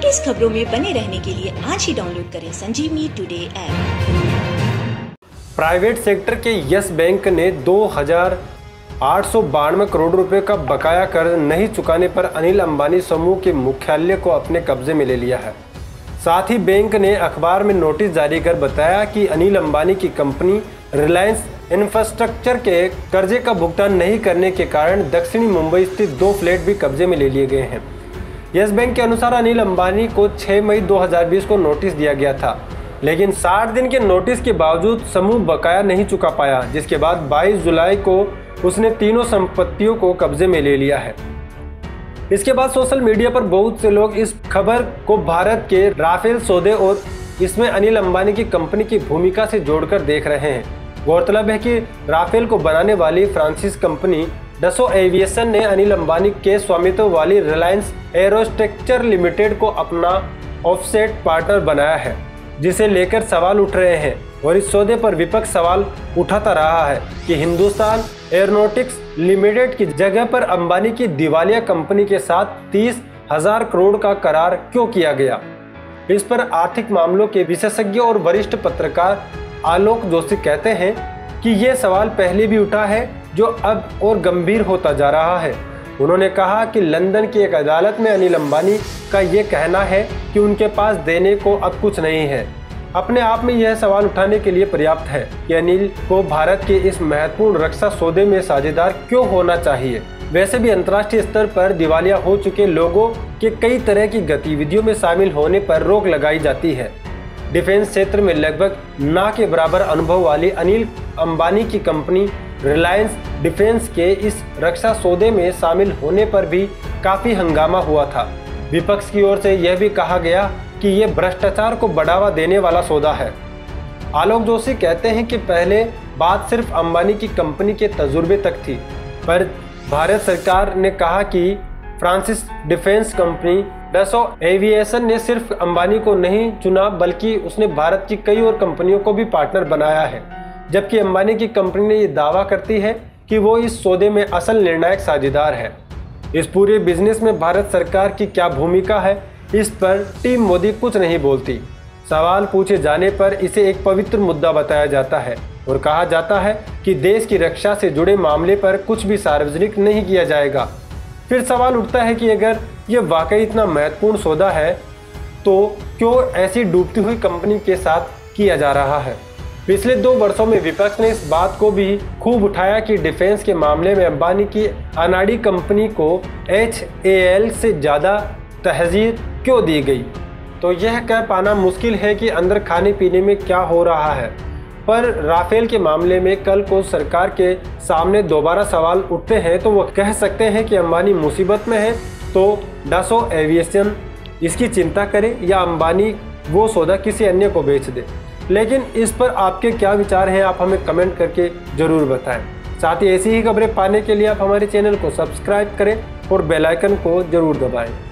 Latest खबरों में बने रहने के लिए आज ही डाउनलोड करें संजीवनी टुडे ऐप। प्राइवेट सेक्टर के यस बैंक ने 2,892 करोड़ रुपए का बकाया कर्ज नहीं चुकाने पर अनिल अंबानी समूह के मुख्यालय को अपने कब्जे में ले लिया है। साथ ही बैंक ने अखबार में नोटिस जारी कर बताया कि अनिल अंबानी की कंपनी रिलायंस इंफ्रास्ट्रक्चर के कर्जे का भुगतान नहीं करने के कारण दक्षिणी मुंबई स्थित 2 फ्लैट भी कब्जे में ले लिए गए हैं। यस बैंक के अनुसार अनिल अंबानी को 6 मई 2020 को नोटिस दिया गया था, लेकिन 60 दिन के नोटिस के बावजूद समूह बकाया नहीं चुका पाया, जिसके बाद 22 जुलाई को उसने तीनों संपत्तियों को कब्जे में ले लिया है। इसके बाद सोशल मीडिया पर बहुत से लोग इस खबर को भारत के राफेल सौदे और इसमें अनिल अंबानी की कंपनी की भूमिका से जोड़कर देख रहे हैं। गौरतलब है कि राफेल को बनाने वाली फ्रांसीसी कंपनी डसो एविएशन ने अनिल अंबानी के स्वामित्व वाली रिलायंस एरोस्ट्रक्चर लिमिटेड को अपना ऑफसेट पार्टनर बनाया है, जिसे लेकर सवाल उठ रहे हैं। और इस सौदे पर विपक्ष सवाल उठाता रहा है कि हिंदुस्तान एरोनॉटिक्स लिमिटेड की जगह पर अंबानी की दिवालिया कंपनी के साथ 30,000 करोड़ का करार क्यों किया गया। इस पर आर्थिक मामलों के विशेषज्ञ और वरिष्ठ पत्रकार आलोक जोशी कहते हैं कि ये सवाल पहले भी उठा है, जो अब और गंभीर होता जा रहा है। उन्होंने कहा कि लंदन की एक अदालत में अनिल अंबानी का ये कहना है कि उनके पास देने को अब कुछ नहीं है, अपने आप में यह सवाल उठाने के लिए पर्याप्त है कि अनिल को भारत के इस महत्वपूर्ण रक्षा सौदे में साझेदार क्यों होना चाहिए। वैसे भी अंतर्राष्ट्रीय स्तर पर दिवालिया हो चुके लोगों के कई तरह की गतिविधियों में शामिल होने पर रोक लगाई जाती है। डिफेंस क्षेत्र में लगभग ना के बराबर अनुभव वाली अनिल अंबानी की कंपनी रिलायंस डिफेंस के इस रक्षा सौदे में शामिल होने पर भी काफी हंगामा हुआ था। विपक्ष की ओर से यह भी कहा गया कि यह भ्रष्टाचार को बढ़ावा देने वाला सौदा है। आलोक जोशी कहते हैं कि पहले बात सिर्फ अंबानी की कंपनी के तजुर्बे तक थी, पर भारत सरकार ने कहा कि फ्रांसीसी डिफेंस कंपनी डसो एविएशन ने सिर्फ अंबानी को नहीं चुना, बल्कि उसने भारत की कई और कंपनियों को भी पार्टनर बनाया है। जबकि अंबानी की कंपनी ने यह दावा करती है कि वो इस सौदे में असल निर्णायक साझेदार है। इस पूरे बिजनेस में भारत सरकार की क्या भूमिका है, इस पर टीम मोदी कुछ नहीं बोलती। सवाल पूछे जाने पर इसे एक पवित्र मुद्दा बताया जाता है और कहा जाता है कि देश की रक्षा से जुड़े मामले पर कुछ भी सार्वजनिक नहीं किया जाएगा। फिर सवाल उठता है कि अगर ये वाकई इतना महत्वपूर्ण सौदा है तो क्यों ऐसी डूबती हुई कंपनी के साथ किया जा रहा है। पिछले 2 वर्षों में विपक्ष ने इस बात को भी खूब उठाया कि डिफेंस के मामले में अंबानी की अनाड़ी कंपनी को HAL से ज़्यादा तहजीर क्यों दी गई। तो यह कह पाना मुश्किल है कि अंदर खाने पीने में क्या हो रहा है, पर राफेल के मामले में कल को सरकार के सामने दोबारा सवाल उठते हैं तो वह कह सकते हैं कि अंबानी मुसीबत में है तो डसो एविएशन इसकी चिंता करे या अंबानी वो सौदा किसी अन्य को बेच दे। लेकिन इस पर आपके क्या विचार हैं, आप हमें कमेंट करके ज़रूर बताएं। साथ ही ऐसी ही खबरें पाने के लिए आप हमारे चैनल को सब्सक्राइब करें और बेल आइकन को ज़रूर दबाएं।